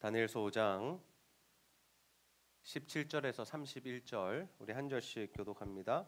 다니엘서 5장 17절에서 31절 우리 한 절씩 교독합니다.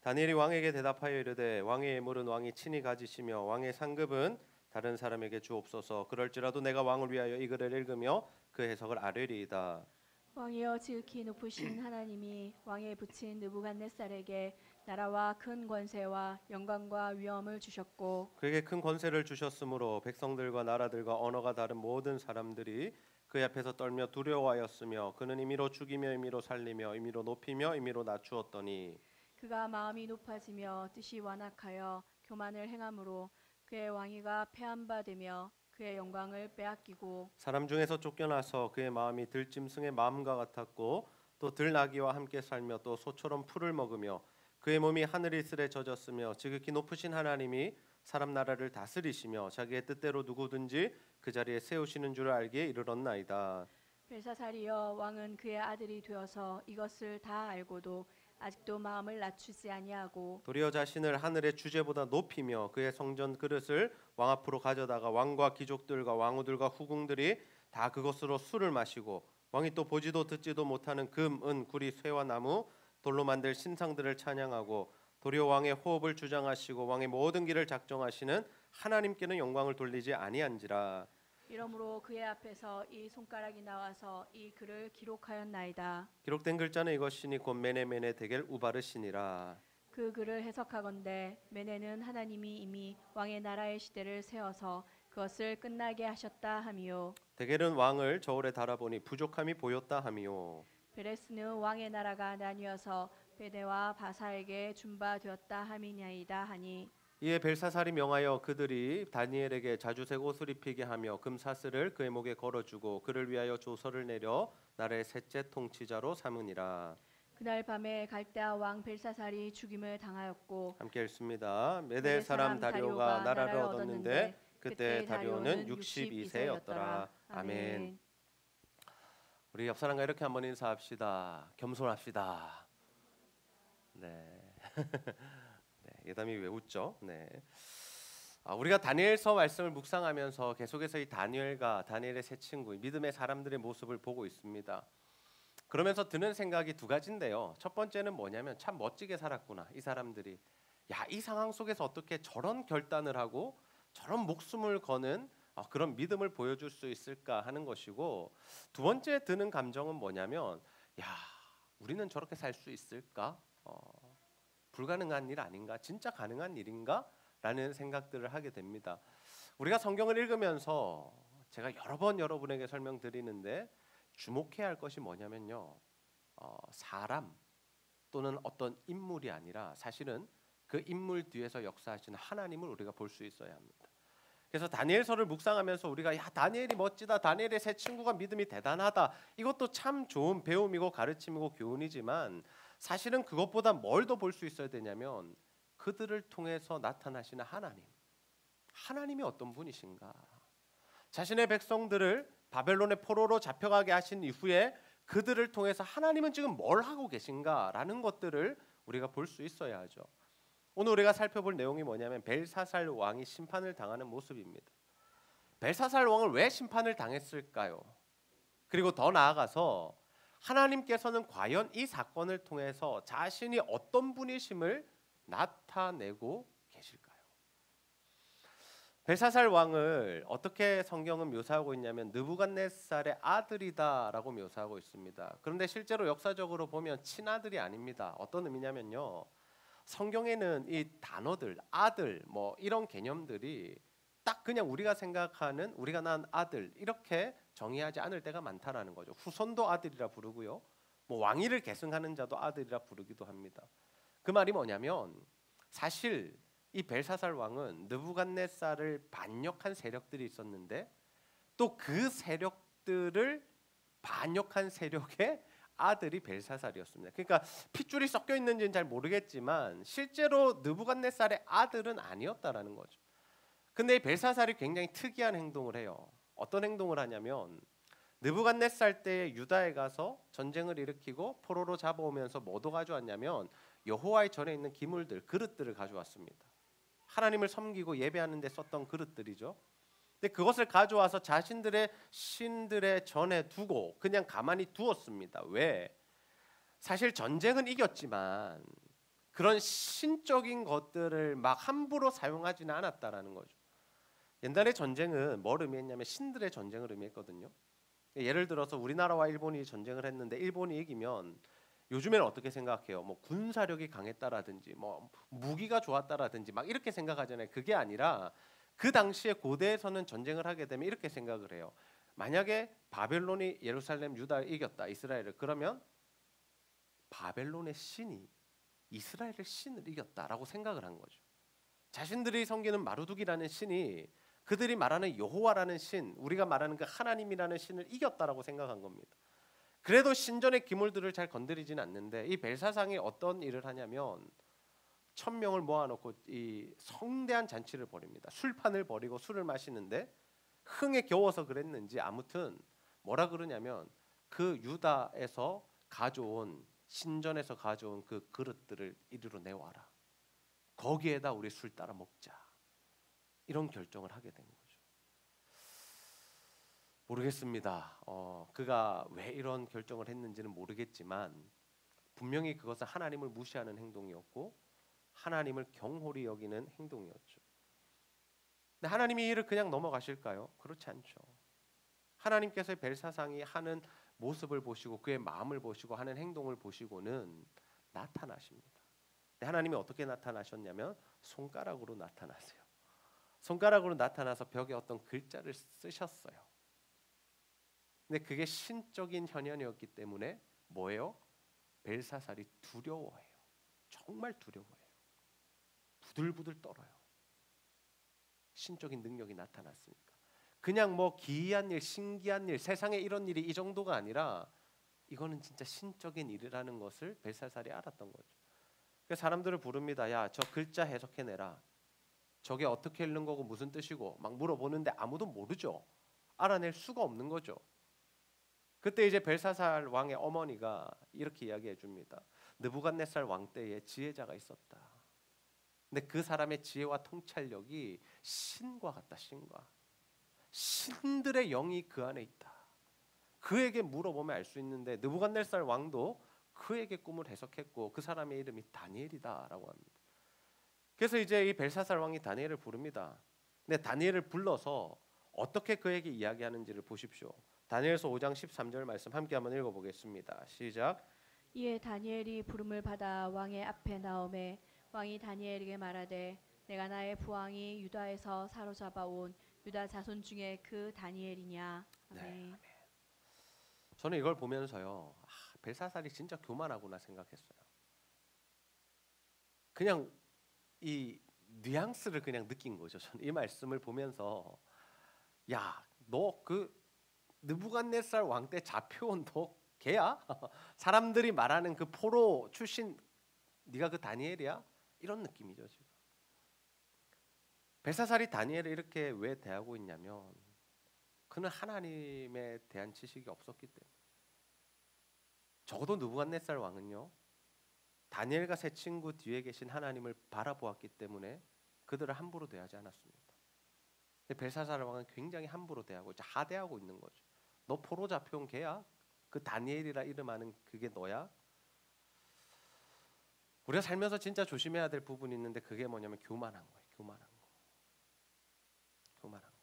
다니엘이 왕에게 대답하여 이르되 왕의 예물은 왕이 친히 가지시며 왕의 상급은 다른 사람에게 주옵소서. 그럴지라도 내가 왕을 위하여 이 글을 읽으며 그 해석을 아뢰리이다. 왕이여 지극히 높으신 하나님이 왕에 붙인 느부갓네살에게 나라와 큰 권세와 영광과 위엄을 주셨고 그에게 큰 권세를 주셨으므로 백성들과 나라들과 언어가 다른 모든 사람들이 그 앞에서 떨며 두려워하였으며 그는 임의로 죽이며 임의로 살리며 임의로 높이며 임의로 낮추었더니 그가 마음이 높아지며 뜻이 완악하여 교만을 행함으로 그의 왕위가 패한 바 되며 그의 영광을 빼앗기고 사람 중에서 쫓겨나서 그의 마음이 들짐승의 마음과 같았고 또 들나귀와 함께 살며 또 소처럼 풀을 먹으며 그의 몸이 하늘 이슬에 젖었으며 지극히 높으신 하나님이 사람 나라를 다스리시며 자기의 뜻대로 누구든지 그 자리에 세우시는 줄 알기에 이르렀나이다. 벨사살이여 왕은 그의 아들이 되어서 이것을 다 알고도 아직도 마음을 낮추지 아니하고 도리어 자신을 하늘의 주제보다 높이며 그의 성전 그릇을 왕 앞으로 가져다가 왕과 귀족들과 왕후들과 후궁들이 다 그것으로 술을 마시고 왕이 또 보지도 듣지도 못하는 금, 은, 구리, 쇠와 나무, 돌로 만들 신상들을 찬양하고 도리어 왕의 호흡을 주장하시고 왕의 모든 길을 작정하시는 하나님께는 영광을 돌리지 아니한지라. 이러므로 그의 앞에서 이 손가락이 나와서 이 글을 기록하였나이다. 기록된 글자는 이것이니 곧 메네메네 데겔 우바르시니라. 그 글을 해석하건대 메네는 하나님이 이미 왕의 나라의 시대를 세워서 그것을 끝나게 하셨다 함이요 데겔은 왕을 저울에 달아보니 부족함이 보였다 함이요 베레스는 왕의 나라가 나뉘어서 베데와 바사에게 준바되었다 함이냐이다 하니 이에 벨사살이 명하여 그들이 다니엘에게 자주색 옷을 입히게 하며 금사슬을 그의 목에 걸어주고 그를 위하여 조서를 내려 나라의 셋째 통치자로 삼으니라. 그날 밤에 갈대아 왕 벨사살이 죽임을 당하였고 함께 읽습니다. 메대 사람 다리오가 나라를 얻었는데 그때 다리오는 62세였더라. 아멘. 우리 옆 사람과 이렇게 한번 인사합시다. 겸손합시다. 네. 네, 예담이 왜 웃죠? 네. 우리가 다니엘서 말씀을 묵상하면서 계속해서 이 다니엘과 다니엘의 세 친구, 믿음의 사람들의 모습을 보고 있습니다. 그러면서 드는 생각이 두 가지인데요. 첫 번째는 뭐냐면 참 멋지게 살았구나. 이 사람들이. 야, 이 상황 속에서 어떻게 저런 결단을 하고 저런 목숨을 거는 그런 믿음을 보여줄 수 있을까 하는 것이고, 두 번째 드는 감정은 뭐냐면 야, 우리는 저렇게 살 수 있을까? 불가능한 일 아닌가? 진짜 가능한 일인가? 라는 생각들을 하게 됩니다. 우리가 성경을 읽으면서 제가 여러 번 여러분에게 설명드리는데 주목해야 할 것이 뭐냐면요, 사람 또는 어떤 인물이 아니라 사실은 그 인물 뒤에서 역사하시는 하나님을 우리가 볼 수 있어야 합니다. 그래서 다니엘서를 묵상하면서 우리가 야, 다니엘이 멋지다, 다니엘의 세 친구가 믿음이 대단하다, 이것도 참 좋은 배움이고 가르침이고 교훈이지만 사실은 그것보다 뭘 더 볼 수 있어야 되냐면 그들을 통해서 나타나시는 하나님이 어떤 분이신가. 자신의 백성들을 바벨론의 포로로 잡혀가게 하신 이후에 그들을 통해서 하나님은 지금 뭘 하고 계신가라는 것들을 우리가 볼 수 있어야 하죠. 오늘 우리가 살펴볼 내용이 뭐냐면 벨사살 왕이 심판을 당하는 모습입니다. 벨사살 왕을 왜 심판을 당했을까요? 그리고 더 나아가서 하나님께서는 과연 이 사건을 통해서 자신이 어떤 분이심을 나타내고 계실까요? 벨사살 왕을 어떻게 성경은 묘사하고 있냐면 느부갓네살의 아들이다라고 묘사하고 있습니다. 그런데 실제로 역사적으로 보면 친아들이 아닙니다. 어떤 의미냐면요, 성경에는 이 단어들, 아들, 뭐 이런 개념들이 딱 그냥 우리가 생각하는 우리가 낳은 아들 이렇게 정의하지 않을 때가 많다라는 거죠. 후손도 아들이라 부르고요, 뭐 왕위를 계승하는 자도 아들이라 부르기도 합니다. 그 말이 뭐냐면 사실 이 벨사살 왕은 느부갓네살을 반역한 세력들이 있었는데 또 그 세력들을 반역한 세력의 아들이 벨사살이었습니다. 그러니까 핏줄이 섞여 있는지는 잘 모르겠지만 실제로 느부갓네살의 아들은 아니었다라는 거죠. 근데 이 벨사살이 굉장히 특이한 행동을 해요. 어떤 행동을 하냐면 느부갓네살 때 유다에 가서 전쟁을 일으키고 포로로 잡아오면서 뭐도 가져왔냐면 여호와의 전에 있는 기물들, 그릇들을 가져왔습니다. 하나님을 섬기고 예배하는 데 썼던 그릇들이죠. 근데 그것을 가져와서 자신들의 신들의 전에 두고 그냥 가만히 두었습니다. 왜? 사실 전쟁은 이겼지만 그런 신적인 것들을 막 함부로 사용하지는 않았다라는 거죠. 옛날의 전쟁은 뭘 의미했냐면 신들의 전쟁을 의미했거든요. 예를 들어서 우리나라와 일본이 전쟁을 했는데 일본이 이기면 요즘에는 어떻게 생각해요? 뭐 군사력이 강했다라든지 뭐 무기가 좋았다라든지 막 이렇게 생각하잖아요. 그게 아니라 그 당시에 고대에서는 전쟁을 하게 되면 이렇게 생각을 해요. 만약에 바벨론이 예루살렘 유다를 이겼다, 이스라엘을, 그러면 바벨론의 신이 이스라엘의 신을 이겼다라고 생각을 한 거죠. 자신들이 섬기는 마루둑이라는 신이 그들이 말하는 여호와라는 신, 우리가 말하는 그 하나님이라는 신을 이겼다라고 생각한 겁니다. 그래도 신전의 기물들을 잘 건드리진 않는데 이 벨사상이 어떤 일을 하냐면 1000명을 모아놓고 이 성대한 잔치를 벌입니다. 술판을 벌이고 술을 마시는데 흥에 겨워서 그랬는지 아무튼 뭐라 그러냐면 그 유다에서 가져온 신전에서 가져온 그 그릇들을 이리로 내와라. 거기에다 우리 술 따라 먹자. 이런 결정을 하게 된 거죠. 모르겠습니다. 그가 왜 이런 결정을 했는지는 모르겠지만 분명히 그것은 하나님을 무시하는 행동이었고 하나님을 경홀히 여기는 행동이었죠. 근데 하나님이 이를 그냥 넘어가실까요? 그렇지 않죠. 하나님께서 벨사상이 하는 모습을 보시고 그의 마음을 보시고 하는 행동을 보시고는 나타나십니다. 근데 하나님이 어떻게 나타나셨냐면 손가락으로 나타나세요. 손가락으로 나타나서 벽에 어떤 글자를 쓰셨어요. 근데 그게 신적인 현현이었기 때문에 뭐예요? 벨사살이 두려워해요. 정말 두려워해요. 부들부들 떨어요. 신적인 능력이 나타났으니까. 그냥 뭐 기이한 일, 신기한 일, 세상에 이런 일이 이 정도가 아니라 이거는 진짜 신적인 일이라는 것을 벨사살이 알았던 거죠. 그래서 사람들을 부릅니다. 야, 저 글자 해석해내라. 저게 어떻게 읽는 거고 무슨 뜻이고 막 물어보는데 아무도 모르죠. 알아낼 수가 없는 거죠. 그때 이제 벨사살 왕의 어머니가 이렇게 이야기해 줍니다. 느부갓네살 왕 때에 지혜자가 있었다. 근데 그 사람의 지혜와 통찰력이 신과 같다. 신과. 신들의 영이 그 안에 있다. 그에게 물어보면 알 수 있는데 느부갓네살 왕도 그에게 꿈을 해석했고 그 사람의 이름이 다니엘이다라고 합니다. 그래서 이제 이 벨사살 왕이 다니엘을 부릅니다. 근데 다니엘을 불러서 어떻게 그에게 이야기하는지를 보십시오. 다니엘서 5장 13절 말씀 함께 한번 읽어보겠습니다. 시작. 이에 다니엘이 부름을 받아 왕의 앞에 나오매 왕이 다니엘에게 말하되 내가 나의 부왕이 유다에서 사로잡아 온 유다 자손 중에 그 다니엘이냐. 아멘. 네. 저는 이걸 보면서요. 벨사살이 진짜 교만하구나 생각했어요. 그냥 이 뉘앙스를 그냥 느낀 거죠. 저는 이 말씀을 보면서 야, 너 그 느부갓네살 왕 때 잡혀온 너 걔야? 사람들이 말하는 그 포로 출신 네가 그 다니엘이야? 이런 느낌이죠 지금. 벨사살이 다니엘을 이렇게 왜 대하고 있냐면 그는 하나님에 대한 지식이 없었기 때문에. 적어도 느부갓네살 왕은요. 다니엘과 세 친구 뒤에 계신 하나님을 바라보았기 때문에 그들을 함부로 대하지 않았습니다. 근데 벨사살 왕은 굉장히 함부로 대하고 이제 하대하고 있는 거죠. 너 포로 잡혀온 걔야? 그 다니엘이라 이름하는 그게 너야? 우리가 살면서 진짜 조심해야 될 부분이 있는데 그게 뭐냐면 교만한 거예요. 교만한 거. 교만한 거.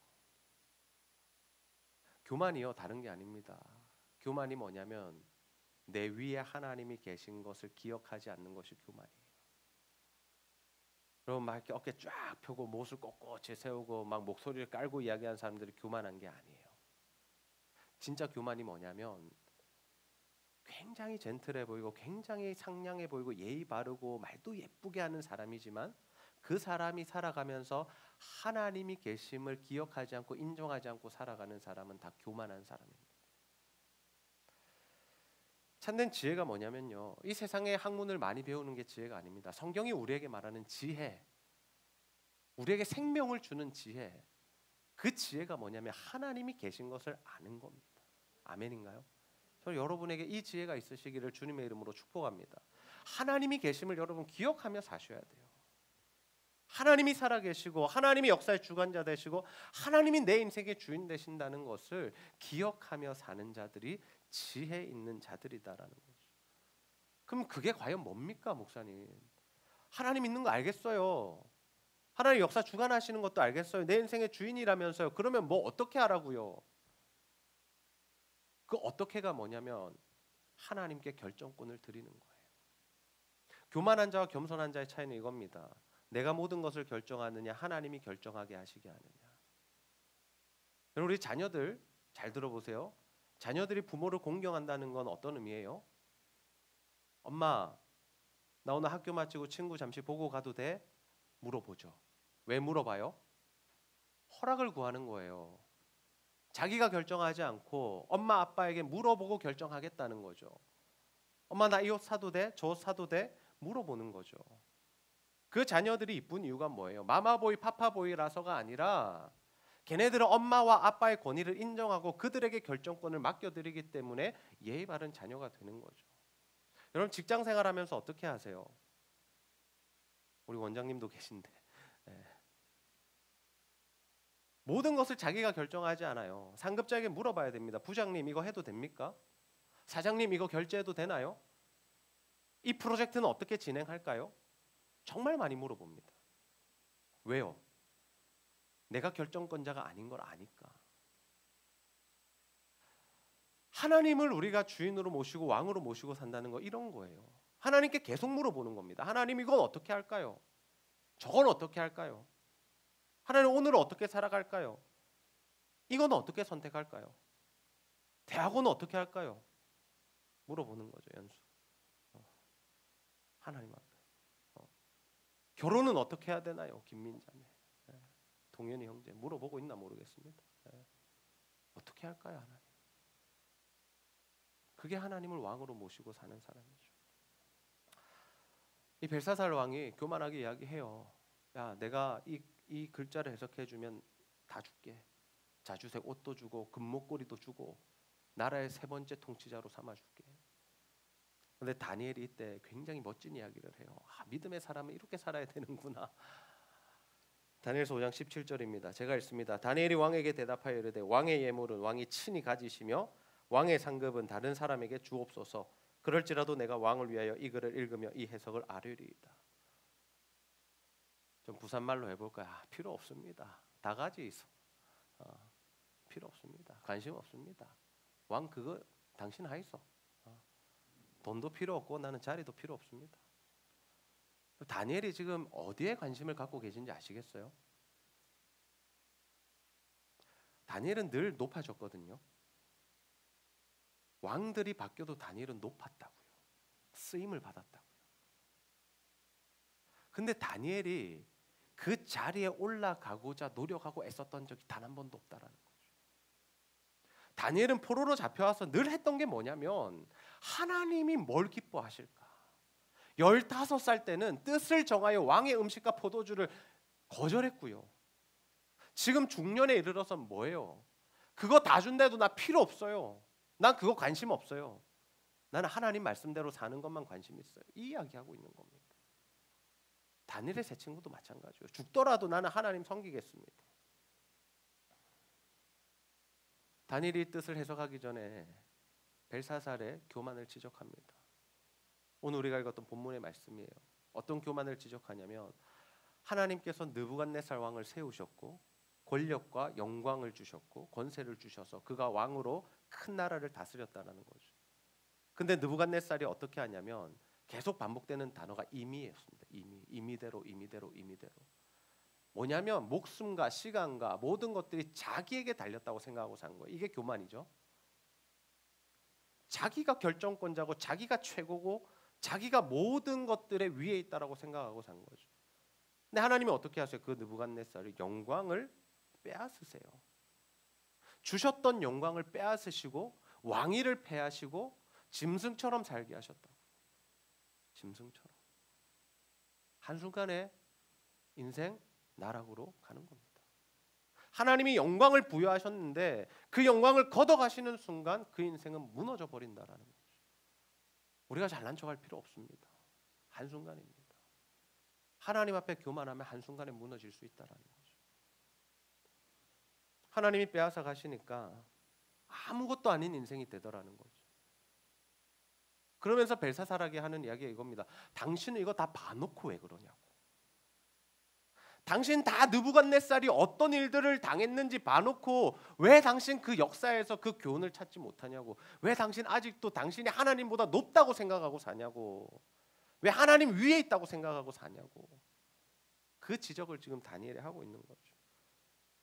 교만이요 다른 게 아닙니다. 교만이 뭐냐면 내 위에 하나님이 계신 것을 기억하지 않는 것이 교만이에요. 그럼 막 이렇게 어깨 쫙 펴고 못을 꼿꼿이 세우고 막 목소리를 깔고 이야기하는 사람들이 교만한 게 아니에요. 진짜 교만이 뭐냐면 굉장히 젠틀해 보이고 굉장히 상냥해 보이고 예의 바르고 말도 예쁘게 하는 사람이지만 그 사람이 살아가면서 하나님이 계심을 기억하지 않고 인정하지 않고 살아가는 사람은 다 교만한 사람입니다. 참된 지혜가 뭐냐면요. 이 세상의 학문을 많이 배우는 게 지혜가 아닙니다. 성경이 우리에게 말하는 지혜, 우리에게 생명을 주는 지혜, 그 지혜가 뭐냐면 하나님이 계신 것을 아는 겁니다. 아멘인가요? 저는 여러분에게 이 지혜가 있으시기를 주님의 이름으로 축복합니다. 하나님이 계심을 여러분 기억하며 사셔야 돼요. 하나님이 살아계시고 하나님이 역사의 주관자 되시고 하나님이 내 인생의 주인 되신다는 것을 기억하며 사는 자들이 지혜 있는 자들이다라는 거죠. 그럼 그게 과연 뭡니까, 목사님? 하나님 있는 거 알겠어요. 하나님 역사 주관하시는 것도 알겠어요. 내 인생의 주인이라면서요. 그러면 뭐 어떻게 하라고요? 그 어떻게가 뭐냐면 하나님께 결정권을 드리는 거예요. 교만한 자와 겸손한 자의 차이는 이겁니다. 내가 모든 것을 결정하느냐, 하나님이 결정하게 하시게 하느냐. 우리 자녀들 잘 들어보세요. 자녀들이 부모를 공경한다는 건 어떤 의미예요? 엄마, 나 오늘 학교 마치고 친구 잠시 보고 가도 돼? 물어보죠. 왜 물어봐요? 허락을 구하는 거예요. 자기가 결정하지 않고 엄마 아빠에게 물어보고 결정하겠다는 거죠. 엄마, 나 이 옷 사도 돼? 저 옷 사도 돼? 물어보는 거죠. 그 자녀들이 이쁜 이유가 뭐예요? 마마보이 파파보이라서가 아니라 걔네들은 엄마와 아빠의 권위를 인정하고 그들에게 결정권을 맡겨드리기 때문에 예의 바른 자녀가 되는 거죠. 여러분 직장 생활하면서 어떻게 하세요? 우리 원장님도 계신데 모든 것을 자기가 결정하지 않아요. 상급자에게 물어봐야 됩니다. 부장님 이거 해도 됩니까? 사장님 이거 결제해도 되나요? 이 프로젝트는 어떻게 진행할까요? 정말 많이 물어봅니다. 왜요? 내가 결정권자가 아닌 걸 아니까. 하나님을 우리가 주인으로 모시고 왕으로 모시고 산다는 거 이런 거예요. 하나님께 계속 물어보는 겁니다. 하나님 이건 어떻게 할까요? 저건 어떻게 할까요? 하나님 오늘은 어떻게 살아갈까요? 이건 어떻게 선택할까요? 대학원은 어떻게 할까요? 물어보는 거죠. 연수. 하나님 앞에. 결혼은 어떻게 해야 되나요? 김민자매, 동현이 형제 물어보고 있나 모르겠습니다. 어떻게 할까요, 하나님? 그게 하나님을 왕으로 모시고 사는 사람이죠. 이 벨사살 왕이 교만하게 이야기해요. 야, 내가 이 글자를 해석해주면 다 줄게. 자주색 옷도 주고 금목걸이도 주고 나라의 세 번째 통치자로 삼아줄게. 그런데 다니엘이 이때 굉장히 멋진 이야기를 해요. 믿음의 사람은 이렇게 살아야 되는구나. 다니엘서 5장 17절입니다. 제가 읽습니다. 다니엘이 왕에게 대답하여 이르되 왕의 예물은 왕이 친히 가지시며 왕의 상급은 다른 사람에게 주옵소서. 그럴지라도 내가 왕을 위하여 이 글을 읽으며 이 해석을 아뢰리이다. 좀 부산말로 해볼까요? 필요 없습니다. 다 가지 있어. 필요 없습니다. 관심 없습니다. 왕 그거 당신 하이소. 돈도 필요 없고 나는 자리도 필요 없습니다. 다니엘이 지금 어디에 관심을 갖고 계신지 아시겠어요? 다니엘은 늘 높아졌거든요. 왕들이 바뀌어도 다니엘은 높았다고요. 쓰임을 받았다고요. 근데 다니엘이 그 자리에 올라가고자 노력하고 애썼던 적이 단 한 번도 없다라는 거죠. 다니엘은 포로로 잡혀와서 늘 했던 게 뭐냐면 하나님이 뭘 기뻐하실까? 15살 때는 뜻을 정하여 왕의 음식과 포도주를 거절했고요. 지금 중년에 이르러서 뭐예요? 그거 다 준대도 나 필요 없어요. 난 그거 관심 없어요. 나는 하나님 말씀대로 사는 것만 관심 있어요. 이 이야기하고 있는 겁니다. 다니엘의 세 친구도 마찬가지예요. 죽더라도 나는 하나님 섬기겠습니다. 다니엘이 뜻을 해석하기 전에 벨사살의 교만을 지적합니다. 오늘 우리가 읽었던 본문의 말씀이에요. 어떤 교만을 지적하냐면 하나님께서 느부갓네살 왕을 세우셨고 권력과 영광을 주셨고 권세를 주셔서 그가 왕으로 큰 나라를 다스렸다는 거죠. 근데 느부갓네살이 어떻게 하냐면 계속 반복되는 단어가 임의였습니다. 임의대로. 뭐냐면 목숨과 시간과 모든 것들이 자기에게 달렸다고 생각하고 산 거예요. 이게 교만이죠. 자기가 결정권자고 자기가 최고고 자기가 모든 것들의 위에 있다라고 생각하고 산 거죠. 근데 하나님이 어떻게 하세요? 그 느부갓네살의 영광을 빼앗으세요. 주셨던 영광을 빼앗으시고 왕위를 패하시고 짐승처럼 살게 하셨다고. 짐승처럼. 한순간에 인생 나락으로 가는 겁니다. 하나님이 영광을 부여하셨는데 그 영광을 걷어가시는 순간 그 인생은 무너져 버린다라는 거죠. 우리가 잘난 척할 필요 없습니다. 한순간입니다. 하나님 앞에 교만하면 한순간에 무너질 수 있다라는 거죠. 하나님이 빼앗아 가시니까 아무것도 아닌 인생이 되더라는 거죠. 그러면서 벨사살에게 하는 이야기가 이겁니다. 당신은 이거 다 봐놓고 왜 그러냐고. 당신 다 느부갓네살이 어떤 일들을 당했는지 봐놓고 왜 당신 그 역사에서 그 교훈을 찾지 못하냐고. 왜 당신 아직도 당신이 하나님보다 높다고 생각하고 사냐고. 왜 하나님 위에 있다고 생각하고 사냐고. 그 지적을 지금 다니엘이 하고 있는 거죠.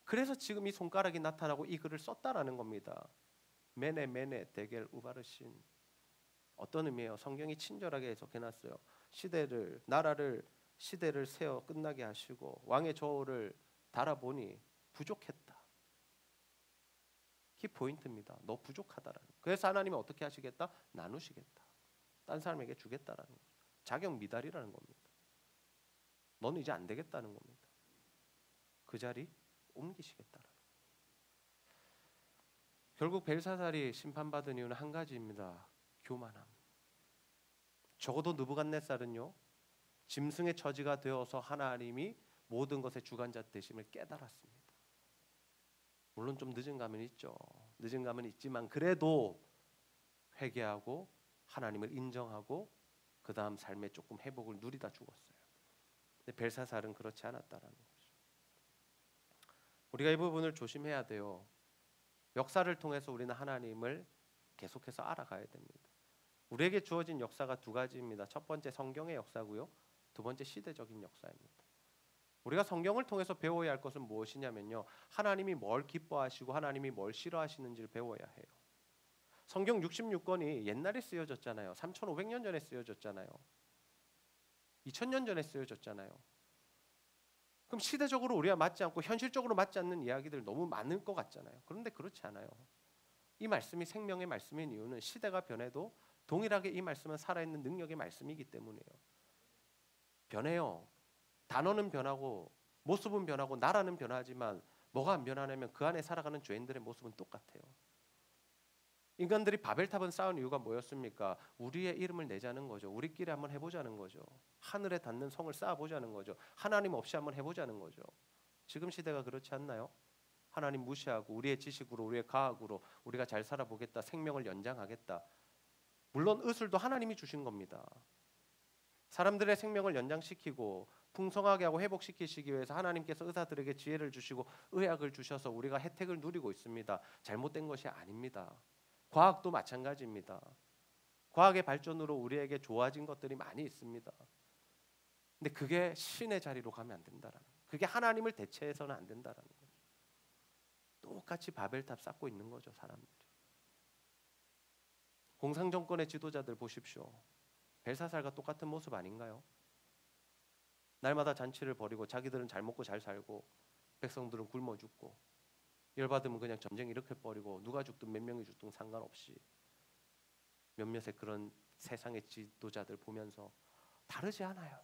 그래서 지금 이 손가락이 나타나고 이 글을 썼다라는 겁니다. 메네 메네 데겔 우바르신. 어떤 의미예요? 성경이 친절하게 해석해놨어요. 시대를 세어 끝나게 하시고 왕의 저울을 달아보니 부족했다. 이 포인트입니다. 너 부족하다라는. 그래서 하나님이 어떻게 하시겠다? 나누시겠다. 딴 사람에게 주겠다라는 거죠. 자격 미달이라는 겁니다. 너는 이제 안 되겠다는 겁니다. 그 자리 옮기시겠다라는 거죠. 결국 벨사살이 심판받은 이유는 한 가지입니다. 교만함. 적어도 느부갓네살은요, 짐승의 처지가 되어서 하나님이 모든 것의 주관자 되심을 깨달았습니다. 물론 좀 늦은 감은 있죠. 늦은 감은 있지만 그래도 회개하고 하나님을 인정하고 그 다음 삶에 조금 회복을 누리다 죽었어요. 근데 벨사살은 그렇지 않았다라는 거죠. 우리가 이 부분을 조심해야 돼요. 역사를 통해서 우리는 하나님을 계속해서 알아가야 됩니다. 우리에게 주어진 역사가 두 가지입니다. 첫 번째 성경의 역사고요. 두 번째 시대적인 역사입니다. 우리가 성경을 통해서 배워야 할 것은 무엇이냐면요. 하나님이 뭘 기뻐하시고 하나님이 뭘 싫어하시는지를 배워야 해요. 성경 66권이 옛날에 쓰여졌잖아요. 3,500년 전에 쓰여졌잖아요. 2,000년 전에 쓰여졌잖아요. 그럼 시대적으로 우리가 맞지 않고 현실적으로 맞지 않는 이야기들 너무 많을 것 같잖아요. 그런데 그렇지 않아요. 이 말씀이 생명의 말씀인 이유는 시대가 변해도 동일하게 이 말씀은 살아있는 능력의 말씀이기 때문이에요. 변해요. 단어는 변하고 모습은 변하고 나라는 변하지만 뭐가 안 변하냐면 그 안에 살아가는 죄인들의 모습은 똑같아요. 인간들이 바벨탑은 쌓은 이유가 뭐였습니까? 우리의 이름을 내자는 거죠. 우리끼리 한번 해보자는 거죠. 하늘에 닿는 성을 쌓아보자는 거죠. 하나님 없이 한번 해보자는 거죠. 지금 시대가 그렇지 않나요? 하나님 무시하고 우리의 지식으로 우리의 과학으로 우리가 잘 살아보겠다. 생명을 연장하겠다. 물론 의술도 하나님이 주신 겁니다. 사람들의 생명을 연장시키고 풍성하게 하고 회복시키시기 위해서 하나님께서 의사들에게 지혜를 주시고 의학을 주셔서 우리가 혜택을 누리고 있습니다. 잘못된 것이 아닙니다. 과학도 마찬가지입니다. 과학의 발전으로 우리에게 좋아진 것들이 많이 있습니다. 근데 그게 신의 자리로 가면 안 된다라는 거예요. 그게 하나님을 대체해서는 안 된다라는 거죠. 똑같이 바벨탑 쌓고 있는 거죠, 사람들이. 공산정권의 지도자들 보십시오. 벨사살과 똑같은 모습 아닌가요? 날마다 잔치를 벌이고 자기들은 잘 먹고 잘 살고 백성들은 굶어 죽고 열받으면 그냥 전쟁 일으켜 버리고 누가 죽든 몇 명이 죽든 상관없이 몇몇의 그런 세상의 지도자들 보면서 다르지 않아요.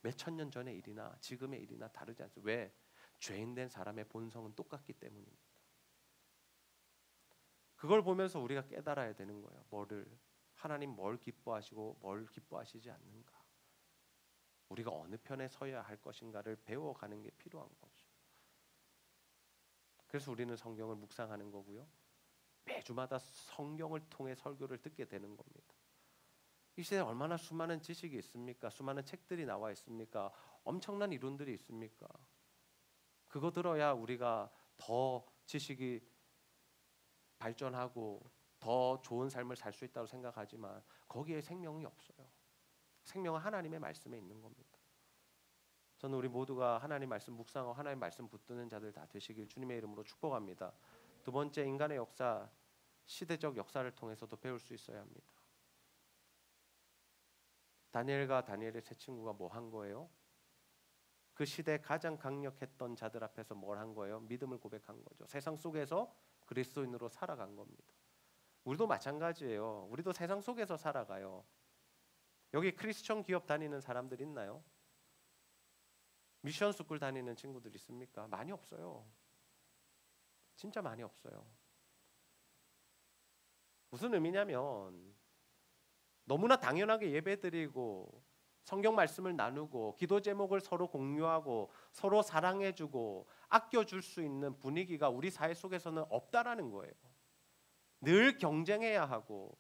몇천 년 전의 일이나 지금의 일이나 다르지 않습니다. 왜? 죄인된 사람의 본성은 똑같기 때문입니다. 그걸 보면서 우리가 깨달아야 되는 거예요. 하나님 뭘 기뻐하시고 뭘 기뻐하시지 않는가. 우리가 어느 편에 서야 할 것인가를 배워가는 게 필요한 거죠. 그래서 우리는 성경을 묵상하는 거고요. 매주마다 성경을 통해 설교를 듣게 되는 겁니다. 이 시대에 얼마나 수많은 지식이 있습니까? 수많은 책들이 나와 있습니까? 엄청난 이론들이 있습니까? 그거 들어야 우리가 더 지식이 발전하고 더 좋은 삶을 살 수 있다고 생각하지만 거기에 생명이 없어요. 생명은 하나님의 말씀에 있는 겁니다. 저는 우리 모두가 하나님 말씀 묵상하고 하나님 말씀 붙드는 자들 다 되시길 주님의 이름으로 축복합니다. 두 번째, 인간의 역사, 시대적 역사를 통해서도 배울 수 있어야 합니다. 다니엘과 다니엘의 세 친구가 뭐 한 거예요? 그 시대에 가장 강력했던 자들 앞에서 뭘 한 거예요? 믿음을 고백한 거죠. 세상 속에서 그리스도인으로 살아간 겁니다. 우리도 마찬가지예요. 우리도 세상 속에서 살아가요. 여기 크리스천 기업 다니는 사람들 있나요? 미션 스쿨 다니는 친구들 있습니까? 많이 없어요. 진짜 많이 없어요. 무슨 의미냐면 너무나 당연하게 예배드리고 성경 말씀을 나누고 기도 제목을 서로 공유하고 서로 사랑해주고 아껴줄 수 있는 분위기가 우리 사회 속에서는 없다라는 거예요. 늘 경쟁해야 하고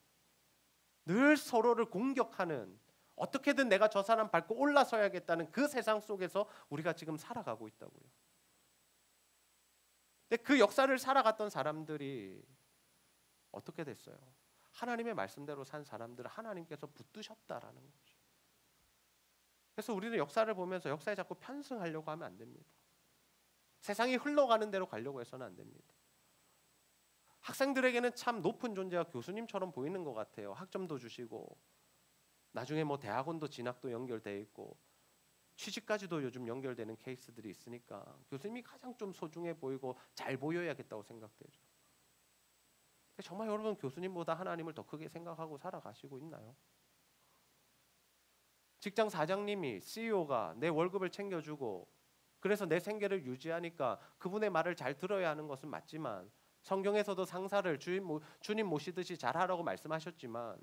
늘 서로를 공격하는, 어떻게든 내가 저 사람 밟고 올라서야겠다는 그 세상 속에서 우리가 지금 살아가고 있다고요. 근데 그 역사를 살아갔던 사람들이 어떻게 됐어요? 하나님의 말씀대로 산 사람들을 하나님께서 붙드셨다라는 거죠. 그래서 우리는 역사를 보면서 역사에 자꾸 편승하려고 하면 안 됩니다. 세상이 흘러가는 대로 가려고 해서는 안 됩니다. 학생들에게는 참 높은 존재가 교수님처럼 보이는 것 같아요. 학점도 주시고 나중에 뭐 대학원도 진학도 연결돼 있고 취직까지도 요즘 연결되는 케이스들이 있으니까 교수님이 가장 좀 소중해 보이고 잘 보여야겠다고 생각되죠. 정말 여러분 교수님보다 하나님을 더 크게 생각하고 살아가시고 있나요? 직장 사장님이, CEO가 내 월급을 챙겨주고 그래서 내 생계를 유지하니까 그분의 말을 잘 들어야 하는 것은 맞지만, 성경에서도 상사를 주님 모시듯이 잘하라고 말씀하셨지만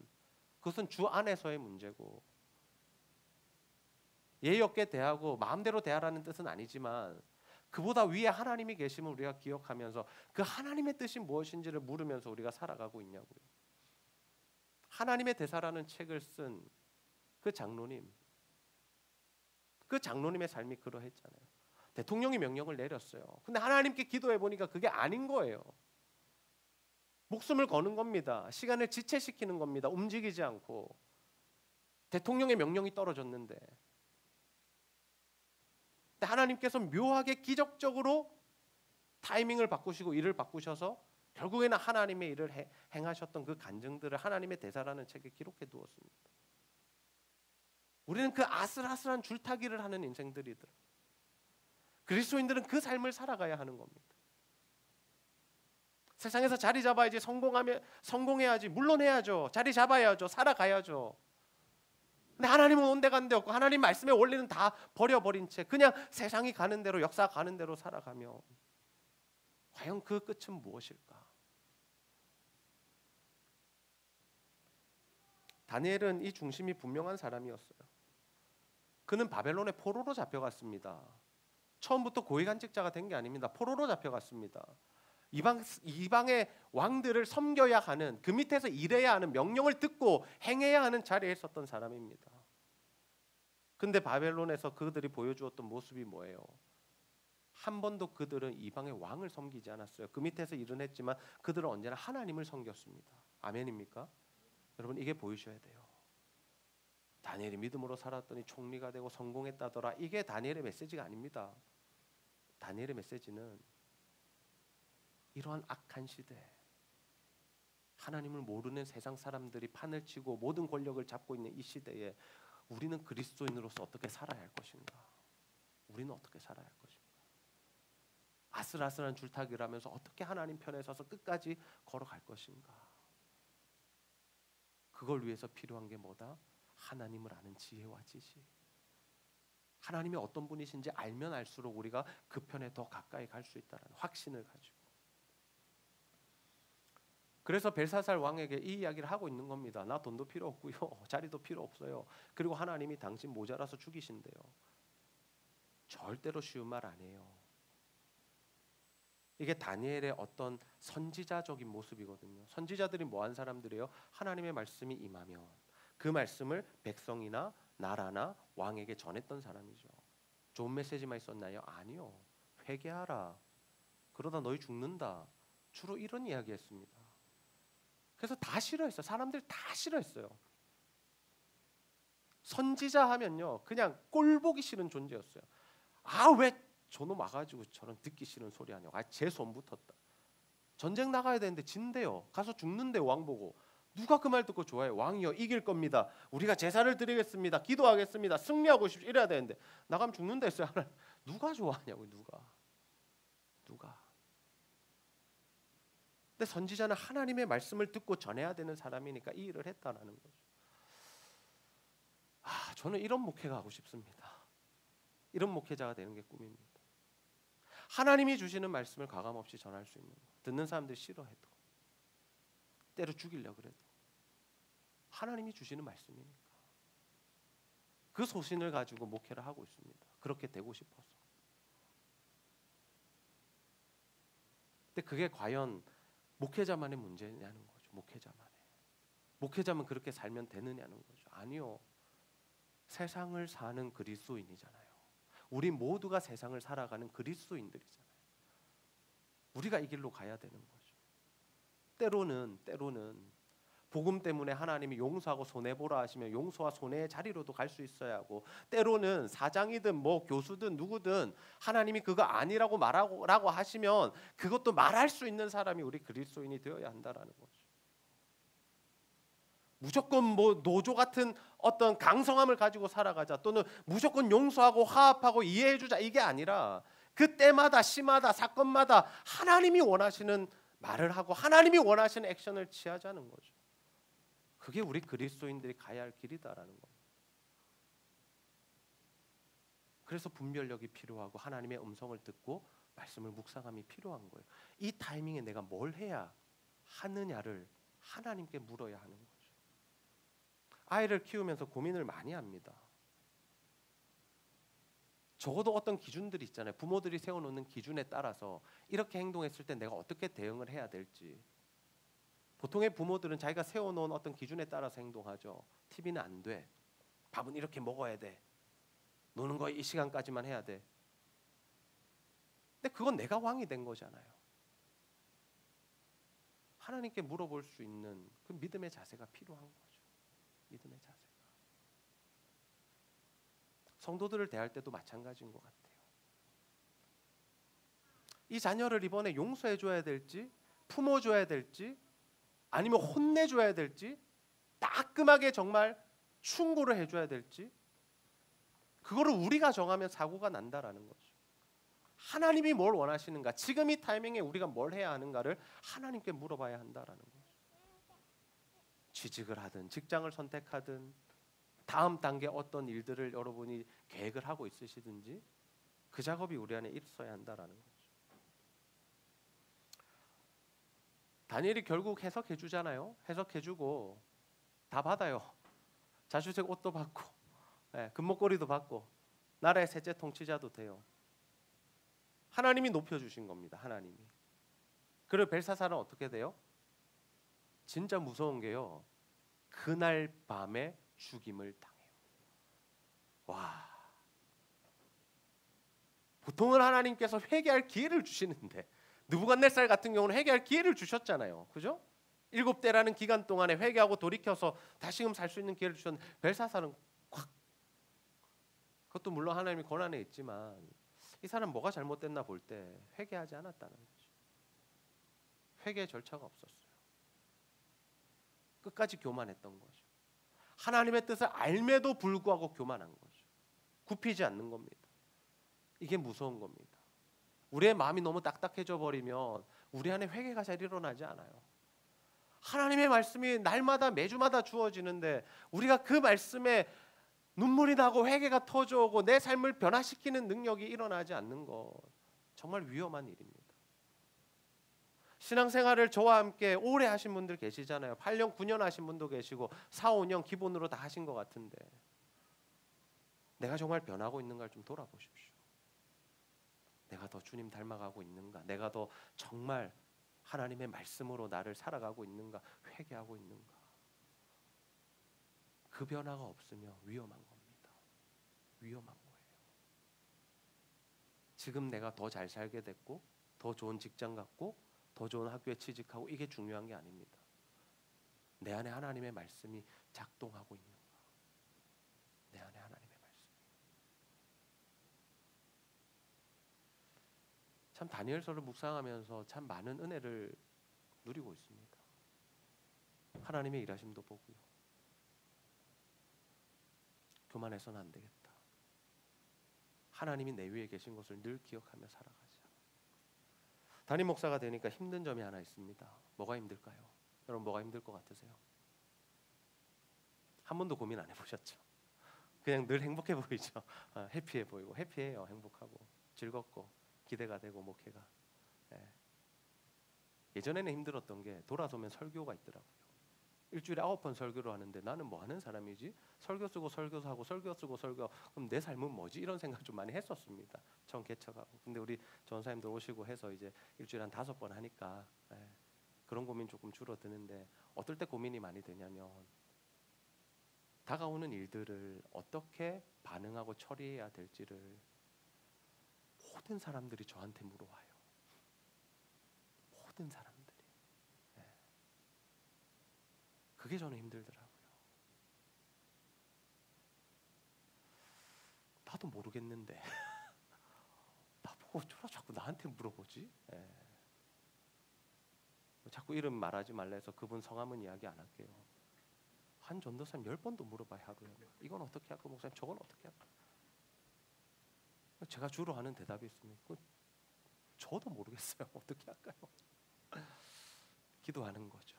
그것은 주 안에서의 문제고, 예의 없게 대하고 마음대로 대하라는 뜻은 아니지만 그보다 위에 하나님이 계심을 우리가 기억하면서 그 하나님의 뜻이 무엇인지를 물으면서 우리가 살아가고 있냐고요. 하나님의 대사라는 책을 쓴 그 장로님, 그 장로님의 삶이 그러했잖아요. 대통령이 명령을 내렸어요. 근데 하나님께 기도해 보니까 그게 아닌 거예요. 목숨을 거는 겁니다. 시간을 지체시키는 겁니다. 움직이지 않고. 대통령의 명령이 떨어졌는데 하나님께서 묘하게 기적적으로 타이밍을 바꾸시고 일을 바꾸셔서 결국에는 하나님의 일을 행하셨던 그 간증들을 하나님의 대사라는 책에 기록해 두었습니다. 우리는 그 아슬아슬한 줄타기를 하는 인생들이더라. 그리스도인들은 그 삶을 살아가야 하는 겁니다. 세상에서 자리 잡아야지, 성공해야지, 물론 해야죠. 자리 잡아야죠. 살아가야죠. 근데 하나님은 온데간데 없고 하나님 말씀의 원리는 다 버려버린 채 그냥 세상이 가는 대로, 역사가 가는 대로 살아가며 과연 그 끝은 무엇일까? 다니엘은 이 중심이 분명한 사람이었어요. 그는 바벨론의 포로로 잡혀갔습니다. 처음부터 고위관직자가 된 게 아닙니다. 포로로 잡혀갔습니다. 이방의 왕들을 섬겨야 하는, 그 밑에서 일해야 하는, 명령을 듣고 행해야 하는 자리에 있었던 사람입니다. 근데 바벨론에서 그들이 보여주었던 모습이 뭐예요? 한 번도 그들은 이방의 왕을 섬기지 않았어요. 그 밑에서 일은 했지만 그들은 언제나 하나님을 섬겼습니다. 아멘입니까? 여러분, 이게 보이셔야 돼요. 다니엘이 믿음으로 살았더니 총리가 되고 성공했다더라. 이게 다니엘의 메시지가 아닙니다. 다니엘의 메시지는 이러한 악한 시대, 하나님을 모르는 세상 사람들이 판을 치고 모든 권력을 잡고 있는 이 시대에 우리는 그리스도인으로서 어떻게 살아야 할 것인가? 우리는 어떻게 살아야 할 것인가? 아슬아슬한 줄타기를 하면서 어떻게 하나님 편에 서서 끝까지 걸어갈 것인가? 그걸 위해서 필요한 게 뭐다? 하나님을 아는 지혜와 지식. 하나님이 어떤 분이신지 알면 알수록 우리가 그 편에 더 가까이 갈 수 있다는 확신을 가지고. 그래서 벨사살 왕에게 이 이야기를 하고 있는 겁니다. 나 돈도 필요 없고요, 자리도 필요 없어요. 그리고 하나님이 당신 모자라서 죽이신대요. 절대로 쉬운 말 아니에요. 이게 다니엘의 어떤 선지자적인 모습이거든요. 선지자들이 뭐한 사람들이에요? 하나님의 말씀이 임하면 그 말씀을 백성이나 나라나 왕에게 전했던 사람이죠. 좋은 메시지만 있었나요? 아니요. 회개하라. 그러다 너희 죽는다. 주로 이런 이야기했습니다. 그래서 다 싫어했어요. 사람들 다 싫어했어요. 선지자 하면요, 그냥 꼴보기 싫은 존재였어요. 아, 왜 저놈 와가지고 저런 듣기 싫은 소리 하냐고. 아, 제 손 붙었다. 전쟁 나가야 되는데 진대요. 가서 죽는데 왕 보고. 누가 그 말 듣고 좋아해요? 왕이요, 이길 겁니다. 우리가 제사를 드리겠습니다. 기도하겠습니다. 승리하고 싶 이래야 되는데 나가면 죽는다 했어요. 누가 좋아하냐고. 누가. 근데 선지자는 하나님의 말씀을 듣고 전해야 되는 사람이니까 이 일을 했다라는 거죠. 저는 이런 목회가 하고 싶습니다. 이런 목회자가 되는 게 꿈입니다. 하나님이 주시는 말씀을 가감없이 전할 수 있는 거. 듣는 사람들이 싫어해도, 때려 죽이려고 그래도 하나님이 주시는 말씀이니까. 그 소신을 가지고 목회를 하고 있습니다. 그렇게 되고 싶어서. 근데 그게 과연 목회자만의 문제냐는 거죠. 목회자만 그렇게 살면 되느냐는 거죠. 아니요. 세상을 사는 그리스도인이잖아요. 우리 모두가 세상을 살아가는 그리스도인들이잖아요. 우리가 이 길로 가야 되는 거죠. 때로는 복음 때문에 하나님이 용서하고 손해보라 하시면 용서와 손해의 자리로도 갈 수 있어야 하고, 때로는 사장이든 뭐 교수든 누구든 하나님이 그거 아니라고 말하고 하시면 그것도 말할 수 있는 사람이 우리 그리스도인이 되어야 한다라는 거죠. 무조건 뭐 노조 같은 어떤 강성함을 가지고 살아가자, 또는 무조건 용서하고 화합하고 이해해주자, 이게 아니라 그때마다 시마다 사건마다 하나님이 원하시는 말을 하고 하나님이 원하시는 액션을 취하자는 거죠. 그게 우리 그리스도인들이 가야 할 길이다라는 겁니다. 그래서 분별력이 필요하고 하나님의 음성을 듣고 말씀을 묵상함이 필요한 거예요. 이 타이밍에 내가 뭘 해야 하느냐를 하나님께 물어야 하는 거죠. 아이를 키우면서 고민을 많이 합니다. 적어도 어떤 기준들이 있잖아요. 부모들이 세워놓는 기준에 따라서 이렇게 행동했을 때 내가 어떻게 대응을 해야 될지. 보통의 부모들은 자기가 세워놓은 어떤 기준에 따라서 행동하죠. TV는 안 돼. 밥은 이렇게 먹어야 돼. 노는 거 이 시간까지만 해야 돼. 근데 그건 내가 왕이 된 거잖아요. 하나님께 물어볼 수 있는 그 믿음의 자세가 필요한 거죠. 믿음의 자세가. 성도들을 대할 때도 마찬가지인 것 같아요. 이 자녀를 이번에 용서해줘야 될지, 품어줘야 될지, 아니면 혼내줘야 될지, 따끔하게 정말 충고를 해줘야 될지, 그거를 우리가 정하면 사고가 난다라는 거죠. 하나님이 뭘 원하시는가, 지금 이 타이밍에 우리가 뭘 해야 하는가를 하나님께 물어봐야 한다라는 거죠. 취직을 하든 직장을 선택하든 다음 단계 어떤 일들을 여러분이 계획을 하고 있으시든지 그 작업이 우리 안에 있어야 한다라는 거죠. 다니엘이 결국 해석해 주잖아요. 해석해 주고 다 받아요. 자주색 옷도 받고, 금목걸이도 받고, 나라의 셋째 통치자도 돼요. 하나님이 높여주신 겁니다. 하나님이. 그리고 벨사살은 어떻게 돼요? 진짜 무서운 게요, 그날 밤에 죽임을 당해요. 와, 보통은 하나님께서 회개할 기회를 주시는데, 느부갓네살 같은 경우는 회개할 기회를 주셨잖아요. 그죠? 7대라는 기간 동안에 회개하고 돌이켜서 다시금 살 수 있는 기회를 주셨는데, 벨사살은 콱. 그것도 물론 하나님이 권한에 있지만 이 사람 뭐가 잘못됐나 볼 때 회개하지 않았다는 거죠. 회개의 절차가 없었어요. 끝까지 교만했던 거죠. 하나님의 뜻을 알매도 불구하고 교만한 거죠. 굽히지 않는 겁니다. 이게 무서운 겁니다. 우리의 마음이 너무 딱딱해져 버리면 우리 안에 회개가 잘 일어나지 않아요. 하나님의 말씀이 날마다 매주마다 주어지는데 우리가 그 말씀에 눈물이 나고 회개가 터져오고 내 삶을 변화시키는 능력이 일어나지 않는 것, 정말 위험한 일입니다. 신앙생활을 저와 함께 오래 하신 분들 계시잖아요. 8년, 9년 하신 분도 계시고 4, 5년 기본으로 다 하신 것 같은데 내가 정말 변하고 있는가를 좀 돌아보십시오. 내가 더 주님 닮아가고 있는가? 내가 더 정말 하나님의 말씀으로 나를 살아가고 있는가? 회개하고 있는가? 그 변화가 없으면 위험한 겁니다. 위험한 거예요. 지금 내가 더 잘 살게 됐고 더 좋은 직장 갖고 더 좋은 학교에 취직하고 이게 중요한 게 아닙니다. 내 안에 하나님의 말씀이 작동하고 있는가? 내 안에 하나님의 말씀. 참 다니엘서를 묵상하면서 참 많은 은혜를 누리고 있습니다. 하나님의 일하심도 보고요. 교만해서는 안 되겠다. 하나님이 내 위에 계신 것을 늘 기억하며 살아가자. 담임 목사가 되니까 힘든 점이 하나 있습니다. 뭐가 힘들까요? 여러분 뭐가 힘들 것 같으세요? 한 번도 고민 안 해보셨죠? 그냥 늘 행복해 보이죠? 해피해 보이고, 해피해요. 행복하고 즐겁고 기대가 되고 목회가. 예전에는 힘들었던 게 돌아서면 설교가 있더라고요. 일주일에 9번 설교를 하는데 나는 뭐 하는 사람이지? 설교 쓰고 설교하고 설교 쓰고 설교, 그럼 내 삶은 뭐지? 이런 생각 좀 많이 했었습니다. 처음 개척하고. 근데 우리 전사님들 오시고 해서 이제 일주일에 한 5번 하니까 그런 고민 조금 줄어드는데, 어떨 때 고민이 많이 되냐면 다가오는 일들을 어떻게 반응하고 처리해야 될지를 모든 사람들이 저한테 물어와요. 모든 사람들이. 그게 저는 힘들더라고요. 나도 모르겠는데 나보고 자꾸 나한테 물어보지? 자꾸 이름 말하지 말라 해서 그분 성함은 이야기 안 할게요. 한 전도사님 10번도 물어봐요, 하루에. 이건 어떻게 할까? 목사님 저건 어떻게 할까? 제가 주로 하는 대답이 있습니다. 저도 모르겠어요. 어떻게 할까요? 기도하는 거죠.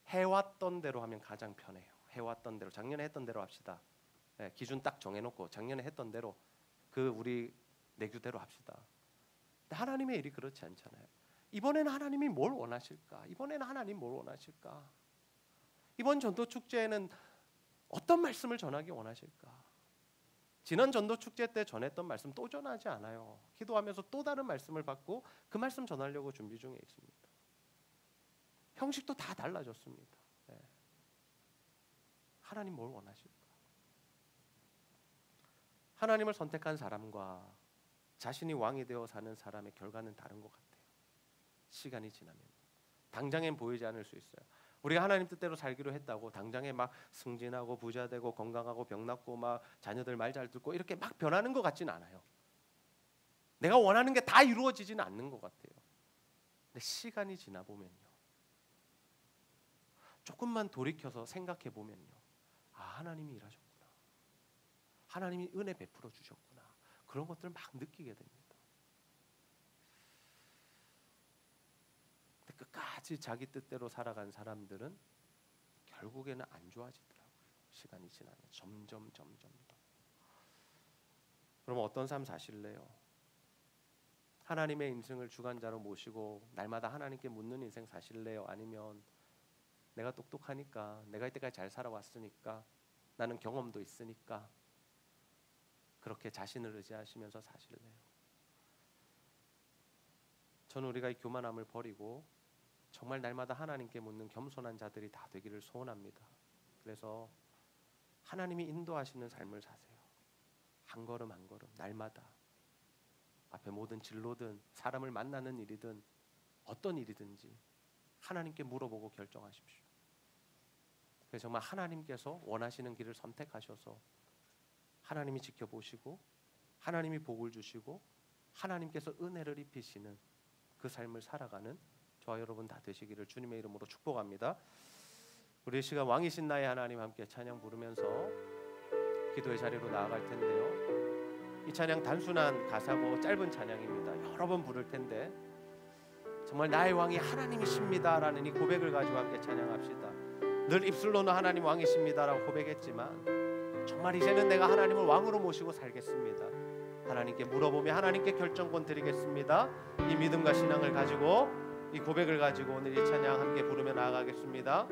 해왔던 대로 하면 가장 편해요. 해왔던 대로, 작년에 했던 대로 합시다. 기준 딱 정해놓고 작년에 했던 대로 우리 내규대로 합시다. 근데 하나님의 일이 그렇지 않잖아요. 이번에는 하나님이 뭘 원하실까? 이번에는 하나님 뭘 원하실까? 이번 전도 축제에는 어떤 말씀을 전하기 원하실까? 지난 전도 축제 때 전했던 말씀 또 전하지 않아요. 기도하면서 또 다른 말씀을 받고 그 말씀 전하려고 준비 중에 있습니다. 형식도 다 달라졌습니다. 하나님 뭘 원하실까? 하나님을 선택한 사람과 자신이 왕이 되어 사는 사람의 결과는 다른 것 같아요. 시간이 지나면 당장엔 보이지 않을 수 있어요. 우리가 하나님 뜻대로 살기로 했다고 당장에 막 승진하고 부자 되고 건강하고 병 낫고 막 자녀들 말 잘 듣고 이렇게 막 변하는 것 같지는 않아요. 내가 원하는 게 다 이루어지지는 않는 것 같아요. 근데 시간이 지나 보면요, 조금만 돌이켜서 생각해 보면요, 하나님이 일하셨구나, 하나님이 은혜 베풀어 주셨구나, 그런 것들을 막 느끼게 됩니다. 근데 끝까지 자기 뜻대로 살아간 사람들은 결국에는 안 좋아지더라고요. 시간이 지나면 점점 더. 그럼 어떤 삶 사실래요? 하나님의 인생을 주관자로 모시고 날마다 하나님께 묻는 인생 사실래요? 아니면 내가 똑똑하니까, 내가 이때까지 잘 살아왔으니까, 나는 경험도 있으니까 그렇게 자신을 의지하시면서 사실래요? 저는 우리가 이 교만함을 버리고 정말 날마다 하나님께 묻는 겸손한 자들이 다 되기를 소원합니다. 그래서 하나님이 인도하시는 삶을 사세요. 한 걸음 한 걸음 날마다 앞에 모든 진로든 사람을 만나는 일이든 어떤 일이든지 하나님께 물어보고 결정하십시오. 그래서 정말 하나님께서 원하시는 길을 선택하셔서 하나님이 지켜보시고 하나님이 복을 주시고 하나님께서 은혜를 입히시는 그 삶을 살아가는 저와 여러분 다 되시기를 주님의 이름으로 축복합니다. 우리 이 시간 왕이신 나의 하나님 함께 찬양 부르면서 기도의 자리로 나아갈 텐데요, 이 찬양 단순한 가사고 짧은 찬양입니다. 여러 번 부를 텐데 정말 나의 왕이 하나님이십니다라는 이 고백을 가지고 함께 찬양합시다. 늘 입술로는 하나님 왕이십니다라고 고백했지만 정말 이제는 내가 하나님을 왕으로 모시고 살겠습니다. 하나님께 물어보며 하나님께 결정권 드리겠습니다. 이 믿음과 신앙을 가지고, 이 고백을 가지고 오늘 이 찬양 함께 부르며 나아가겠습니다.